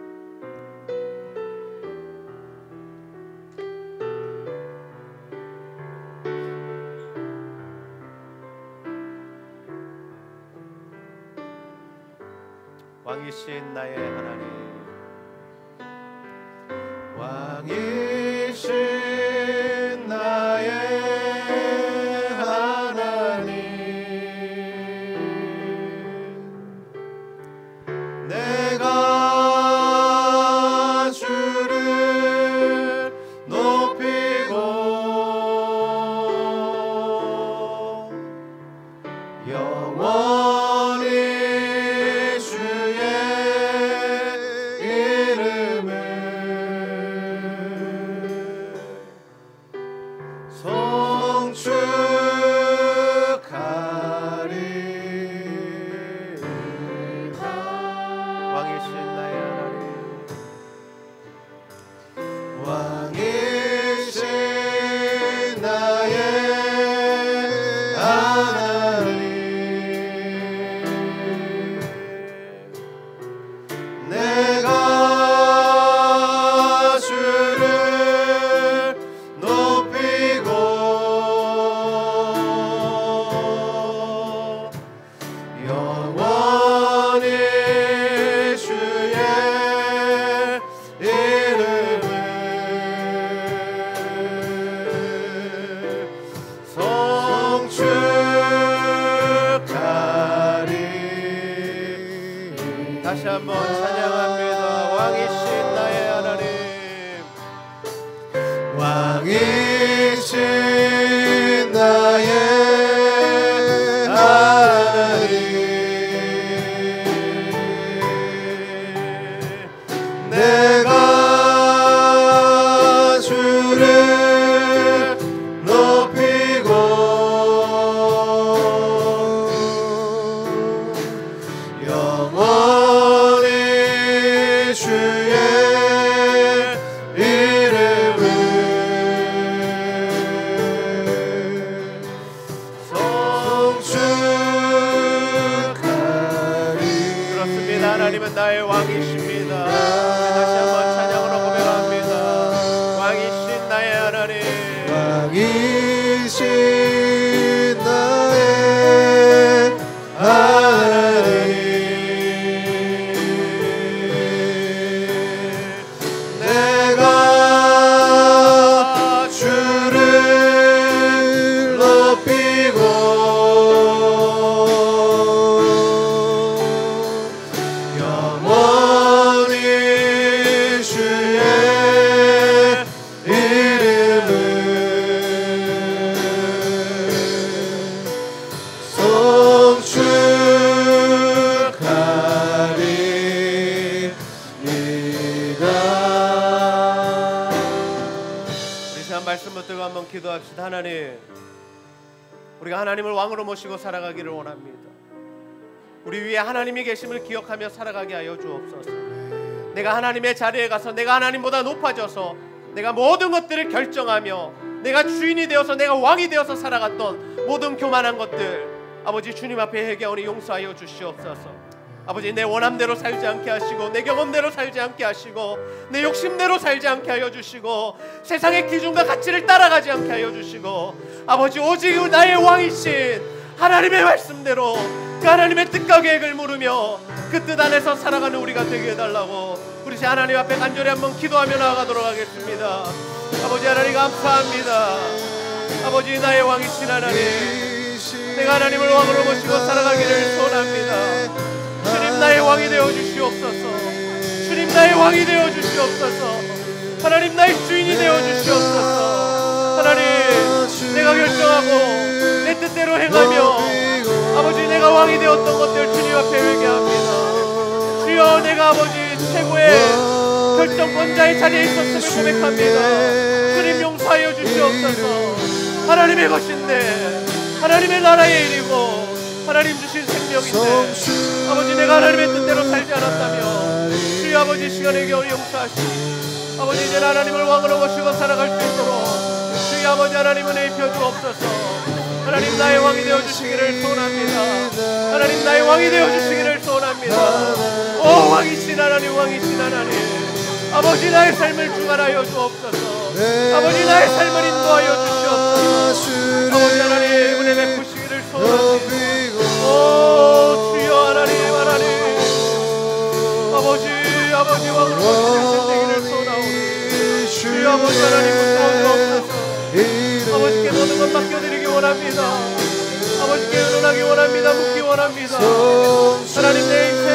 왕이신 나의 하나님, 왕이신 나의 하나님, 내가 주를 높이고 영원히 왕이신 나의 하나님, 영원히 주의 이름을 송축하리. 다시 한번 찬양합니다. 왕이신 나의 하나님, 왕이신 나의 하나님, 내가 주를 높이고 영원히 주의 이름을 송축하리. 그렇습니다. 하나님은 나의 왕이십니다. 다시 한번 찬양으로 고백합니다. 왕이신 나의 하나님, 왕이신 나의 하나님, 내가 주를 높이고 영원히 주의 이름을 송축하리이다. 우리 한 말씀 붙들고 한번 기도합시다. 하나님, 우리가 하나님을 왕으로 모시고 살아가기를 원합니다. 우리 위에 하나님이 계심을 기억하며 살아가게 하여 주옵소서. 내가 하나님의 자리에 가서 내가 하나님보다 높아져서 내가 모든 것들을 결정하며 내가 주인이 되어서 내가 왕이 되어서 살아갔던 모든 교만한 것들, 아버지 주님 앞에 회개하오니 용서하여 주시옵소서. 아버지, 내 원함대로 살지 않게 하시고 내 경험대로 살지 않게 하시고 내 욕심대로 살지 않게 하여 주시고 세상의 기준과 가치를 따라가지 않게 하여 주시고 아버지, 오직 나의 왕이신 하나님의 말씀대로 그 하나님의 뜻과 계획을 물으며 그 뜻 안에서 살아가는 우리가 되게 해달라고 우리 하나님 앞에 간절히 한번 기도하며 나아가도록 하겠습니다. 아버지 하나님 감사합니다. 아버지, 나의 왕이신 하나님, 내가 하나님을 왕으로 모시고 살아가기를 소원합니다. 주님, 나의 왕이 되어 주시옵소서. 주님, 나의 왕이 되어 주시옵소서. 하나님, 나의 주인이 되어 주시옵소서. 하나님, 내가 결정하고 내 뜻대로 행하며 아버지, 내가 왕이 되었던 것들 주님 앞에 회개합니다. 주여, 내가 아버지 최고의 결정권자의 자리에 있었음을 고백합니다. 주님, 용서하여 주시옵소서. 하나님의 것인데, 하나님의 나라의 일이고 하나님 주신 생명인데 아버지, 내가 하나님의 뜻대로 살지 않았다며 주여 아버지, 시간의 겨울 용서하시고 아버지, 이제 하나님을 왕으로 모시고 살아갈 수 있도록 주여 아버지 하나님 은혜 입혀 주옵소서. 하나님, 나의 왕이 되어 주시기를 소원합니다. 하나님, 나의 왕이 되어 주시기를 소원합니다. 오 왕이신 하나님, 왕이신 하나님, 아버지, 나의 삶을 주관하여 주옵소서. 아버지, 나의 삶을 인도하여 주시옵소서. 아버지 하나님, 은혜 베푸시기를 소원합니다. 오 주여 하나님, 하나님, 아버지, 아버지 왕으로 모시는 되기를 소원하오니 주여 아버지 하나님, 무서워주옵소서. 아버지께 모든 것 맡겨드리기 원합니다. 아버지께 의논하기 원합니다. 묻기 원합니다. 하나님, 내 인생,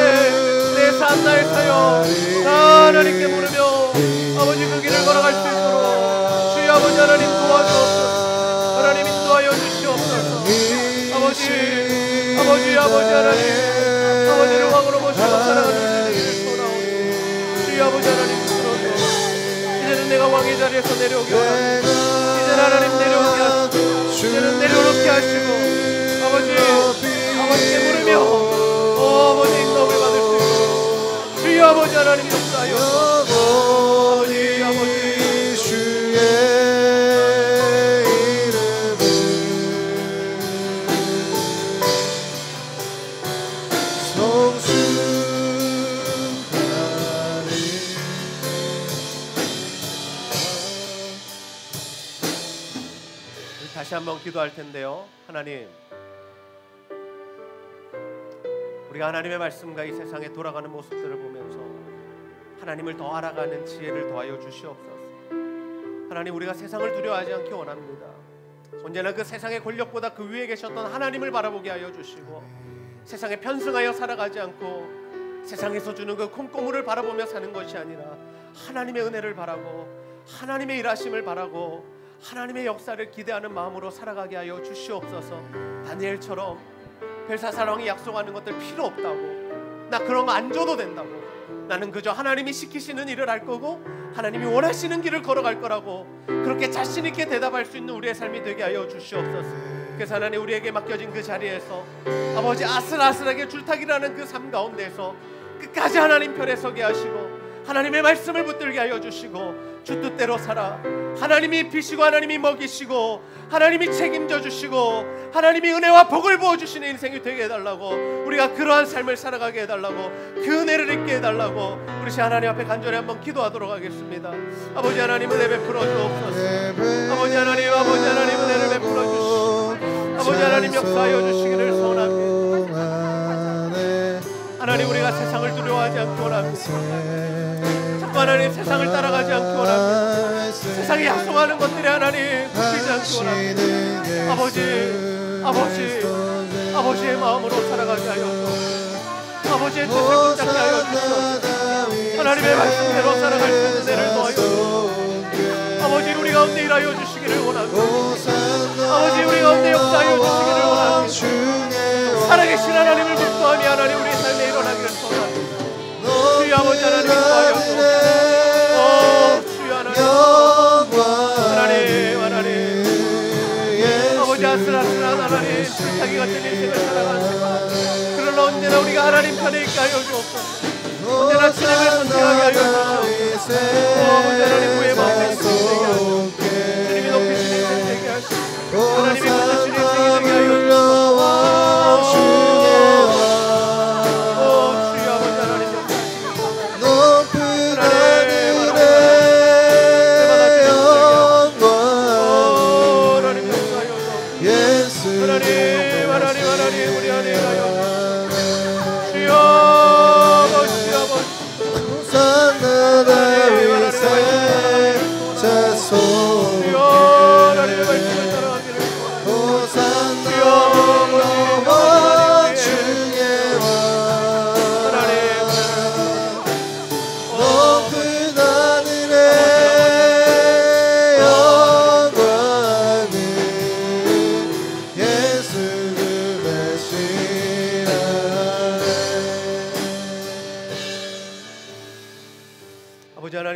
내 삶, 나의 사역 다 하나님께 물으며 아버지 그 길을 걸어갈 수 있도록 주여 아버지 하나님 도와주옵소서. 하나님 인도하여 주시옵소서. 아버지 하나님, 아버지를 왕으로 모시고 살아가는 우리들을 소원하오니 주여 아버지 하나님 부끄러워주옵소서. 이제는 내가 왕의 자리에서 내려오기 원합니다. 이제는 하나님 내려오게 하시고 이제는 내려놓게 하시고 아버지께 물으며 아버지 인도함을 받을 수 있도록 주여 아버지 하나님 용서하여 아버지 주의 다시 한번 기도할 텐데요. 하나님, 우리가 하나님의 말씀과 이 세상에 돌아가는 모습들을 보면서 하나님을 더 알아가는 지혜를 더하여 주시옵소서. 하나님, 우리가 세상을 두려워하지 않기 원합니다. 언제나 그 세상의 권력보다 그 위에 계셨던 하나님을 바라보게 하여 주시고, 세상에 편승하여 살아가지 않고 세상에서 주는 그 콩고물을 바라보며 사는 것이 아니라 하나님의 은혜를 바라고 하나님의 일하심을 바라고 하나님의 역사를 기대하는 마음으로 살아가게 하여 주시옵소서. 다니엘처럼 벨사사랑이 약속하는 것들 필요 없다고, 나 그런 거 안 줘도 된다고, 나는 그저 하나님이 시키시는 일을 할 거고 하나님이 원하시는 길을 걸어갈 거라고 그렇게 자신 있게 대답할 수 있는 우리의 삶이 되게 하여 주시옵소서. 그래서 하나님, 우리에게 맡겨진 그 자리에서 아버지 아슬아슬하게 줄타기라는 그 삶 가운데서 끝까지 하나님 편에 서게 하시고 하나님의 말씀을 붙들게 하여 주시고 주 뜻대로 살아 하나님이 입히시고 하나님이 먹이시고 하나님이 책임져 주시고 하나님이 은혜와 복을 부어주시는 인생이 되게 해달라고, 우리가 그러한 삶을 살아가게 해달라고, 그 은혜를 입게 해달라고 우리 하나님 앞에 간절히 한번 기도하도록 하겠습니다. 아버지 하나님, 은혜 베풀어 주옵소서. 아버지 하나님, 아버지 하나님, 은혜를 베풀어 주시고 아버지 하나님 역사하여 주시기를 소원합니다. 하나님, 우리가 세상을 두려워하지 않기 원합니다. 자꾸 하나님 세상을 따라가지 않기 원합니다. 세상이 약속하는 것들이 하나님 바뀌지 않기 원합니다. 아버지의 마음으로 살아가게 하여 주옵소서. 아버지의 뜻을 붙잡게 하여 주옵소서. 하나님의 말씀대로 살아갈 수 있는 은혜를 더하여 주옵소서. 아버지, 우리 가운데 일하여 주시기를 원합니다. 아버지, 우리 가운데 역사하여 주시기를 원합니다. 살아계신 하나님을 기뻐하며 하나님 우리의 삶에 일어나기를 소원합니다. 주여 아버지 하나님 기뻐하여 주옵소서. 주여 하나님, 아버지 아슬아슬한 하나님 불타기 같은 인생을 살아가는, 그러나 언제나 우리가 하나님 편에 있게 하여 주옵소서. 언제나 주님을 선택하게 하여 주옵소서. 아버지 하나님, 후회 마음에 되게 하시고 주님이 높이신 인생 되게 하시고 하나님이 붙드신 인생이 되게 하여 주옵소서.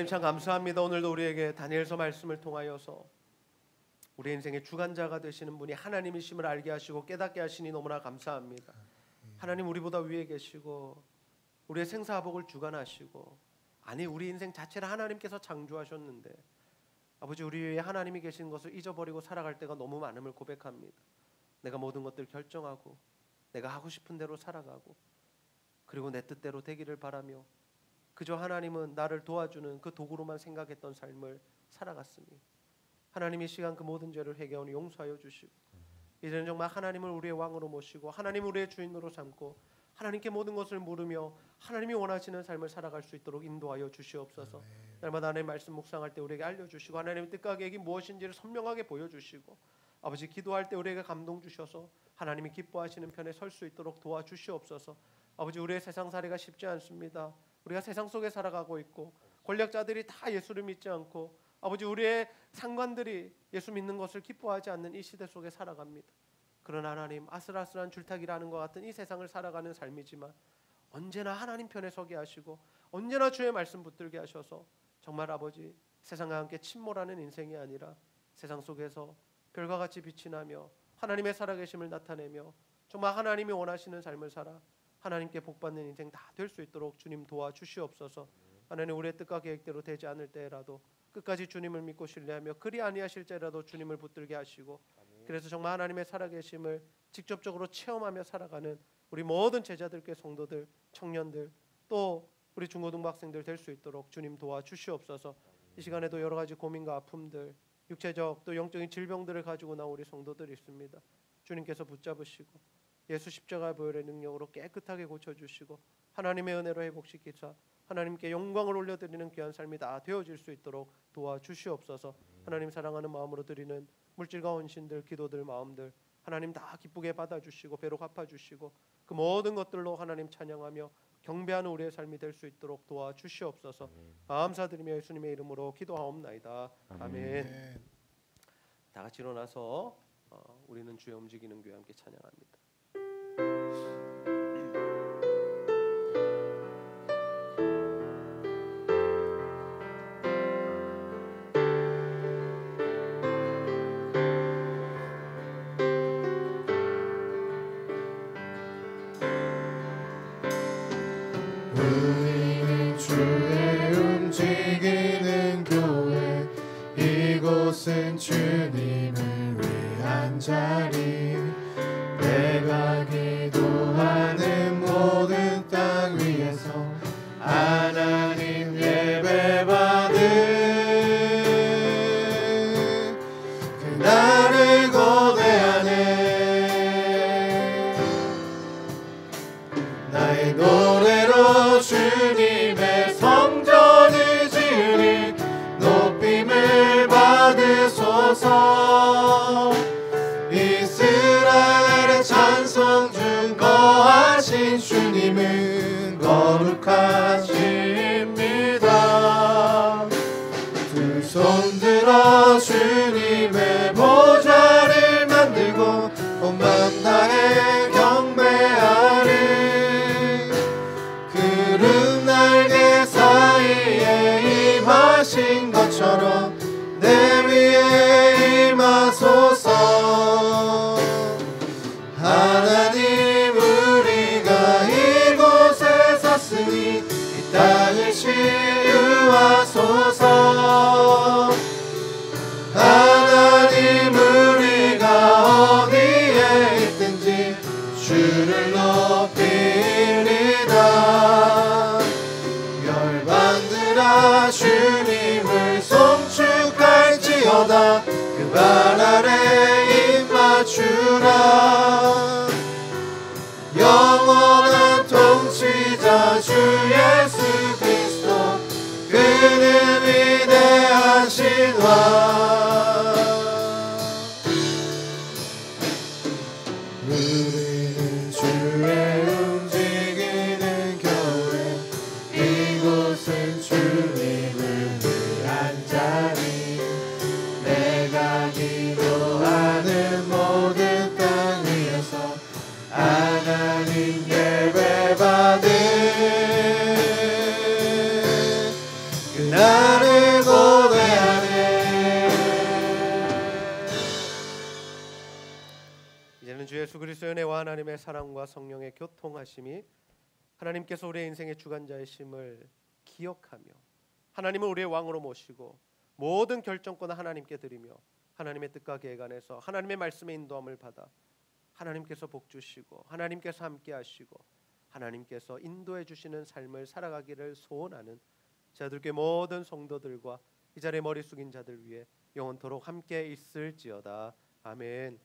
참 감사합니다. 오늘도 우리에게 다니엘서 말씀을 통하여서 우리 인생의 주관자가 되시는 분이 하나님이심을 알게 하시고 깨닫게 하시니 너무나 감사합니다. 하나님, 우리보다 위에 계시고 우리의 생사화복을 주관하시고, 아니 우리 인생 자체를 하나님께서 창조하셨는데 아버지, 우리 위에 하나님이 계신 것을 잊어버리고 살아갈 때가 너무 많음을 고백합니다. 내가 모든 것들 결정하고 내가 하고 싶은 대로 살아가고 그리고 내 뜻대로 되기를 바라며 그저 하나님은 나를 도와주는 그 도구로만 생각했던 삶을 살아갔으니 하나님 이 시간 그 모든 죄를 회개하오니 용서하여 주시고 이제는 정말 하나님을 우리의 왕으로 모시고 하나님을 우리의 주인으로 삼고 하나님께 모든 것을 물으며 하나님이 원하시는 삶을 살아갈 수 있도록 인도하여 주시옵소서. 날마다 하나님의 말씀 묵상할 때 우리에게 알려주시고 하나님의 뜻과 계획이 무엇인지를 선명하게 보여주시고 아버지, 기도할 때 우리에게 감동 주셔서 하나님이 기뻐하시는 편에 설 수 있도록 도와주시옵소서. 아버지, 우리의 세상살이가 쉽지 않습니다. 우리가 세상 속에 살아가고 있고 권력자들이 다 예수를 믿지 않고 아버지, 우리의 상관들이 예수 믿는 것을 기뻐하지 않는 이 시대 속에 살아갑니다. 그러나 하나님, 아슬아슬한 줄타기라는 것 같은 이 세상을 살아가는 삶이지만 언제나 하나님 편에 서게 하시고 언제나 주의 말씀 붙들게 하셔서 정말 아버지, 세상과 함께 침몰하는 인생이 아니라 세상 속에서 별과 같이 빛이 나며 하나님의 살아계심을 나타내며 정말 하나님이 원하시는 삶을 살아 하나님께 복받는 인생 다 될 수 있도록 주님 도와주시옵소서. 하나님, 우리의 뜻과 계획대로 되지 않을 때라도 끝까지 주님을 믿고 신뢰하며 그리 아니하실 때라도 주님을 붙들게 하시고, 그래서 정말 하나님의 살아계심을 직접적으로 체험하며 살아가는 우리 모든 제자들께 성도들, 청년들, 또 우리 중고등부 학생들 될 수 있도록 주님 도와주시옵소서. 이 시간에도 여러 가지 고민과 아픔들, 육체적 또 영적인 질병들을 가지고 나온 우리 성도들이 있습니다. 주님께서 붙잡으시고 예수 십자가 보혈의 능력으로 깨끗하게 고쳐주시고 하나님의 은혜로 회복시키사 하나님께 영광을 올려드리는 귀한 삶이 다 되어질 수 있도록 도와주시옵소서. 하나님 사랑하는 마음으로 드리는 물질과 헌신들, 기도들, 마음들 하나님 다 기쁘게 받아주시고 배로 갚아주시고 그 모든 것들로 하나님 찬양하며 경배하는 우리의 삶이 될 수 있도록 도와주시옵소서. 감사드리며 예수님의 이름으로 기도하옵나이다. 아멘. 다 같이 일어나서 우리는 주의 움직이는 교회 함께 찬양합니다. 우리는 주의 움직이는 교회 이곳은 주님을 위한 자리 내가 기도하는 모든 땅 위에서 하나님 예배받은 그날을 고대하네 나의 노래로 주님의 성전을 지으리 높임을 받으소서 이스라엘의 찬송 중 거하신 주님은 거룩하십니다 두 손 들어 주님의 보좌를 만들고 온 맘 다해 경배하리 구름 날개 사이에 임하신 것처럼 내 위에 임하소서 하나님 우리가 이곳에 섰으니 이 땅을 치유하소서 하나님 우리가 어디에 있든지 주를 높이리다 열방들아 주님을 송축할지어다 그 발 아래 입 맞추라 영원한 통치자 주 예수 그리스도 그는 위대하신 왕 우리는 주의 움직이는 교회 이곳은 주님을 위한 자리 내가 기도하는 모든 땅 위에서 하나님 예배받은 그날을 고대하네 이제는 주 예수 그리스도의 은혜와 하나님의 사랑과 성령의 교통하심이 하나님께서 우리의 인생의 주관자이심을 기억하며 하나님을 우리의 왕으로 모시고 모든 결정권을 하나님께 드리며 하나님의 뜻과 계획 안에서 하나님의 말씀의 인도함을 받아 하나님께서 복 주시고 하나님께서 함께 하시고 하나님께서 인도해 주시는 삶을 살아가기를 소원하는 저들께 모든 성도들과 이 자리에 머리 숙인 자들 위해 영원토록 함께 있을지어다. 아멘.